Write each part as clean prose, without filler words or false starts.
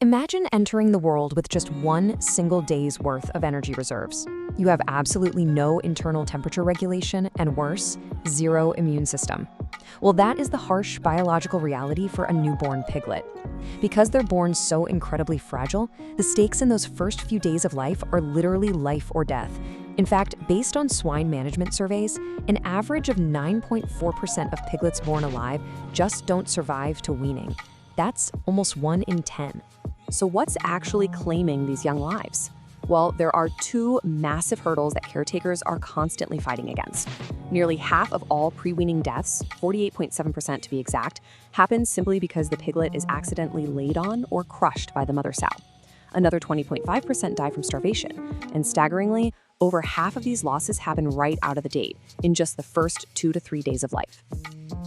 Imagine entering the world with just one single day's worth of energy reserves. You have absolutely no internal temperature regulation and worse, zero immune system. Well, that is the harsh biological reality for a newborn piglet. Because they're born so incredibly fragile, the stakes in those first few days of life are literally life or death. In fact, based on swine management surveys, an average of 9.4% of piglets born alive just don't survive to weaning. That's almost 1 in 10. So what's actually claiming these young lives? Well, there are two massive hurdles that caretakers are constantly fighting against. Nearly half of all pre-weaning deaths, 48.7% to be exact, happen simply because the piglet is accidentally laid on or crushed by the mother sow. Another 20.5% die from starvation, and staggeringly, over half of these losses happen right out of the gate, in just the first 2 to 3 days of life.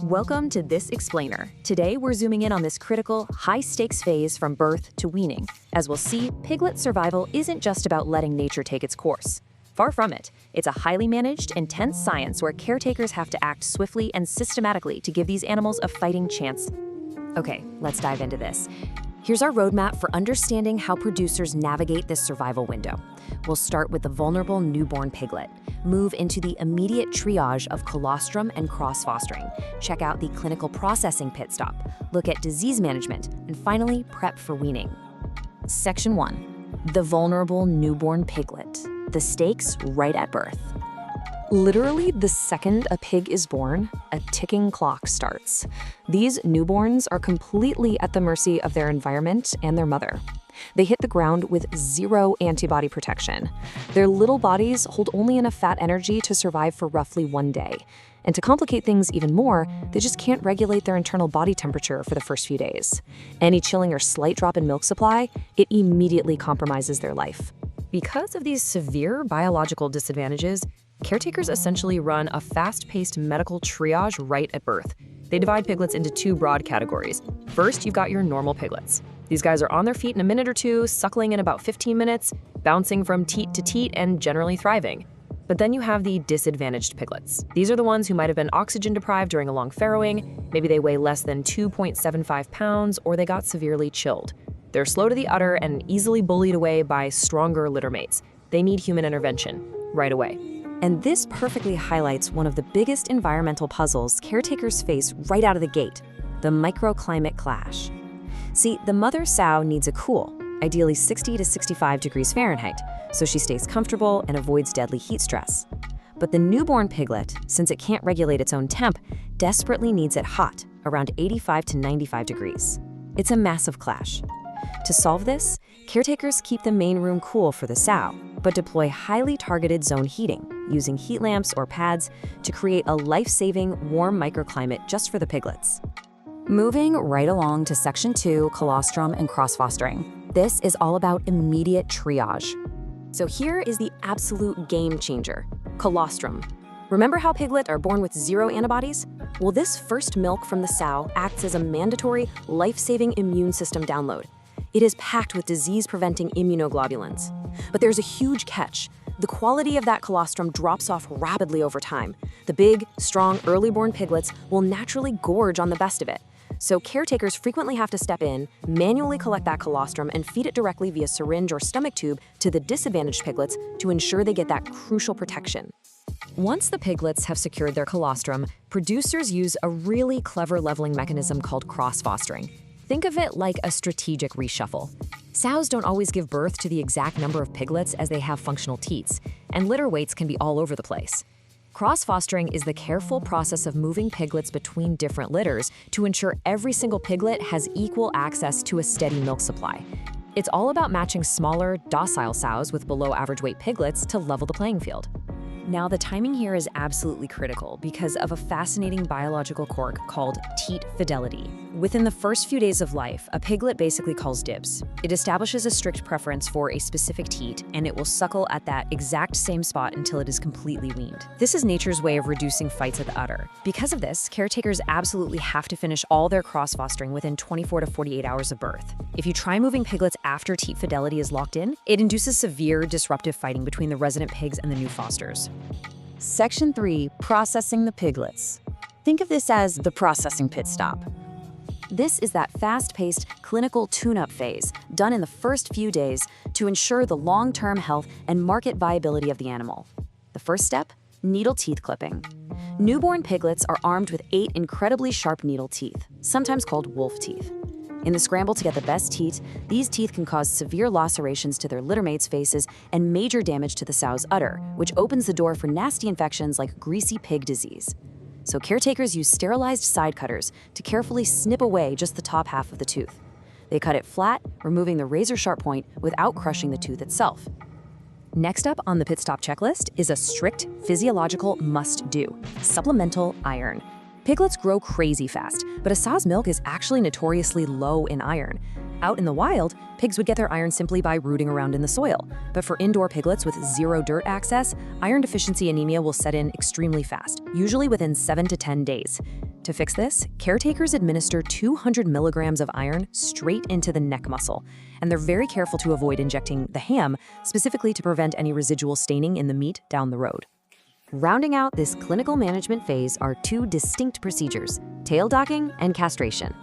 Welcome to This Explainer. Today, we're zooming in on this critical, high-stakes phase from birth to weaning. As we'll see, piglet survival isn't just about letting nature take its course. Far from it. It's a highly managed, intense science where caretakers have to act swiftly and systematically to give these animals a fighting chance. Okay, let's dive into this. Here's our roadmap for understanding how producers navigate this survival window. We'll start with the vulnerable newborn piglet, move into the immediate triage of colostrum and cross-fostering, check out the clinical processing pit stop, look at disease management, and finally, prep for weaning. Section 1. The vulnerable newborn piglet. The stakes right at birth. Literally, the second a pig is born, a ticking clock starts. These newborns are completely at the mercy of their environment and their mother. They hit the ground with zero antibody protection. Their little bodies hold only enough fat energy to survive for roughly 1 day. And to complicate things even more, they just can't regulate their internal body temperature for the first few days. Any chilling or slight drop in milk supply, it immediately compromises their life. Because of these severe biological disadvantages, caretakers essentially run a fast-paced medical triage right at birth. They divide piglets into two broad categories. First, you've got your normal piglets. These guys are on their feet in a minute or two, suckling in about 15 minutes, bouncing from teat to teat, and generally thriving. But then you have the disadvantaged piglets. These are the ones who might have been oxygen deprived during a long farrowing, maybe they weigh less than 2.75 pounds, or they got severely chilled. They're slow to the udder and easily bullied away by stronger litter mates. They need human intervention right away. And this perfectly highlights one of the biggest environmental puzzles caretakers face right out of the gate, the microclimate clash. See, the mother sow needs a cool, ideally 60 to 65 degrees Fahrenheit, so she stays comfortable and avoids deadly heat stress. But the newborn piglet, since it can't regulate its own temp, desperately needs it hot, around 85 to 95 degrees. It's a massive clash. To solve this, caretakers keep the main room cool for the sow, but deploy highly targeted zone heating, using heat lamps or pads to create a life-saving, warm microclimate just for the piglets. Moving right along to Section 2, colostrum and cross-fostering. This is all about immediate triage. So here is the absolute game changer, colostrum. Remember how piglets are born with zero antibodies? Well, this first milk from the sow acts as a mandatory, life-saving immune system download. It is packed with disease-preventing immunoglobulins. But there's a huge catch. The quality of that colostrum drops off rapidly over time. The big, strong, early-born piglets will naturally gorge on the best of it. So caretakers frequently have to step in, manually collect that colostrum, and feed it directly via syringe or stomach tube to the disadvantaged piglets to ensure they get that crucial protection. Once the piglets have secured their colostrum, producers use a really clever leveling mechanism called cross-fostering. Think of it like a strategic reshuffle. Sows don't always give birth to the exact number of piglets as they have functional teats, and litter weights can be all over the place. Cross-fostering is the careful process of moving piglets between different litters to ensure every single piglet has equal access to a steady milk supply. It's all about matching smaller, docile sows with below-average weight piglets to level the playing field. Now, the timing here is absolutely critical because of a fascinating biological quirk called teat fidelity. Within the first few days of life, a piglet basically calls dibs. It establishes a strict preference for a specific teat, and it will suckle at that exact same spot until it is completely weaned. This is nature's way of reducing fights at the udder. Because of this, caretakers absolutely have to finish all their cross-fostering within 24 to 48 hours of birth. If you try moving piglets after teat fidelity is locked in, it induces severe disruptive fighting between the resident pigs and the new fosters. Section 3. Processing the piglets. Think of this as the processing pit stop. This is that fast-paced clinical tune-up phase, done in the first few days to ensure the long-term health and market viability of the animal. The first step? Needle teeth clipping. Newborn piglets are armed with 8 incredibly sharp needle teeth, sometimes called wolf teeth. In the scramble to get the best teeth, these teeth can cause severe lacerations to their littermates' faces and major damage to the sow's udder, which opens the door for nasty infections like greasy pig disease. So caretakers use sterilized side cutters to carefully snip away just the top half of the tooth. They cut it flat, removing the razor-sharp point without crushing the tooth itself. Next up on the pit stop checklist is a strict physiological must-do: supplemental iron. Piglets grow crazy fast, but a sow's milk is actually notoriously low in iron. Out in the wild, pigs would get their iron simply by rooting around in the soil. But for indoor piglets with zero dirt access, iron deficiency anemia will set in extremely fast, usually within 7 to 10 days. To fix this, caretakers administer 200 milligrams of iron straight into the neck muscle, and they're very careful to avoid injecting the ham, specifically to prevent any residual staining in the meat down the road. Rounding out this clinical management phase are 2 distinct procedures: tail docking and castration.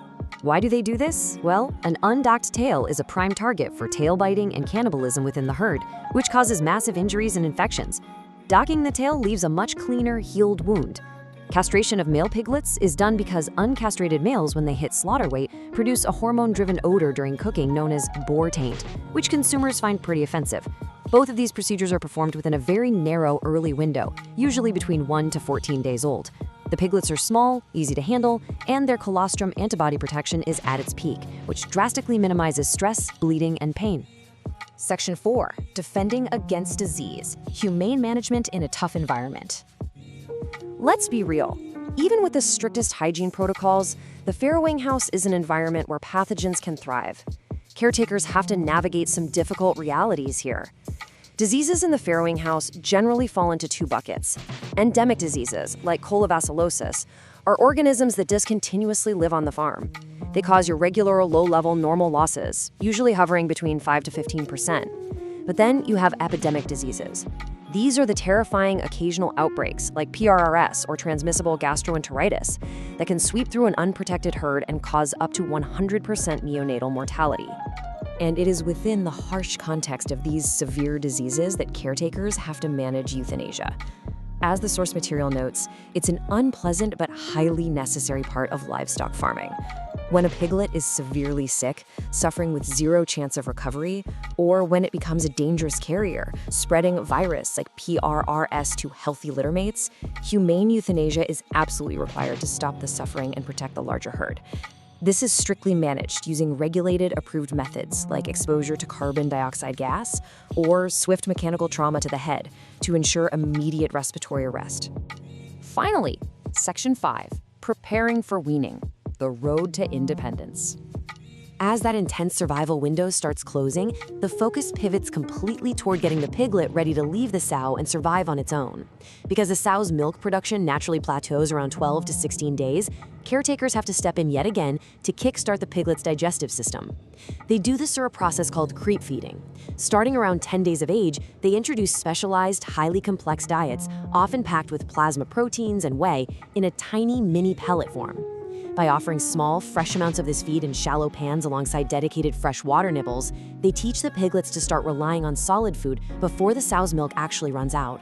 Why do they do this? Well, an undocked tail is a prime target for tail biting and cannibalism within the herd, which causes massive injuries and infections. Docking the tail leaves a much cleaner, healed wound. Castration of male piglets is done because uncastrated males, when they hit slaughter weight, produce a hormone-driven odor during cooking known as boar taint, which consumers find pretty offensive. Both of these procedures are performed within a very narrow early window, usually between 1 to 14 days old. The piglets are small, easy to handle, and their colostrum antibody protection is at its peak, which drastically minimizes stress, bleeding, and pain. Section 4. Defending against disease: humane management in a tough environment. Let's be real. Even with the strictest hygiene protocols, the farrowing house is an environment where pathogens can thrive. Caretakers have to navigate some difficult realities here. Diseases in the farrowing house generally fall into 2 buckets. Endemic diseases, like colobacillosis, are organisms that discontinuously live on the farm. They cause irregular or low-level normal losses, usually hovering between 5 to 15%. But then you have epidemic diseases. These are the terrifying occasional outbreaks, like PRRS or transmissible gastroenteritis, that can sweep through an unprotected herd and cause up to 100% neonatal mortality. And it is within the harsh context of these severe diseases that caretakers have to manage euthanasia. As the source material notes, it's an unpleasant but highly necessary part of livestock farming. When a piglet is severely sick, suffering with 0 chance of recovery, or when it becomes a dangerous carrier, spreading virus like PRRS to healthy littermates, humane euthanasia is absolutely required to stop the suffering and protect the larger herd. This is strictly managed using regulated, approved methods like exposure to carbon dioxide gas or swift mechanical trauma to the head to ensure immediate respiratory arrest. Finally, Section 5, preparing for weaning: the road to independence. As that intense survival window starts closing, the focus pivots completely toward getting the piglet ready to leave the sow and survive on its own. Because the sow's milk production naturally plateaus around 12 to 16 days, caretakers have to step in yet again to kickstart the piglet's digestive system. They do this through a process called creep feeding. Starting around 10 days of age, they introduce specialized, highly complex diets, often packed with plasma proteins and whey, in a tiny mini pellet form. By offering small, fresh amounts of this feed in shallow pans alongside dedicated fresh water nibbles, they teach the piglets to start relying on solid food before the sow's milk actually runs out.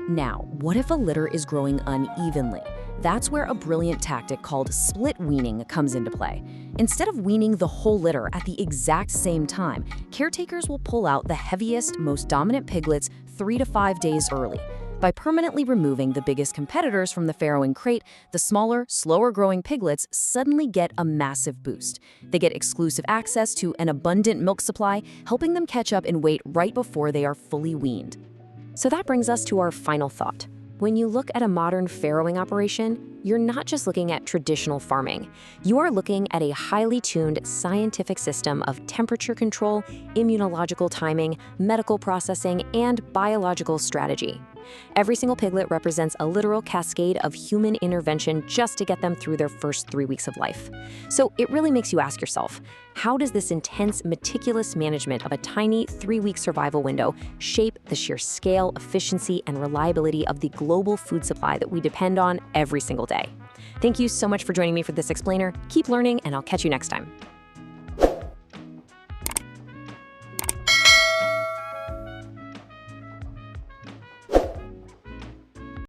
Now, what if a litter is growing unevenly? That's where a brilliant tactic called split weaning comes into play. Instead of weaning the whole litter at the exact same time, caretakers will pull out the heaviest, most dominant piglets 3 to 5 days early. By permanently removing the biggest competitors from the farrowing crate, the smaller, slower-growing piglets suddenly get a massive boost. They get exclusive access to an abundant milk supply, helping them catch up in weight right before they are fully weaned. So that brings us to our final thought. When you look at a modern farrowing operation, you're not just looking at traditional farming. You are looking at a highly tuned scientific system of temperature control, immunological timing, medical processing, and biological strategy. Every single piglet represents a literal cascade of human intervention just to get them through their first 3 weeks of life. So it really makes you ask yourself, how does this intense, meticulous management of a tiny 3-week survival window shape the sheer scale, efficiency, and reliability of the global food supply that we depend on every single day? Thank you so much for joining me for this explainer. Keep learning, and I'll catch you next time.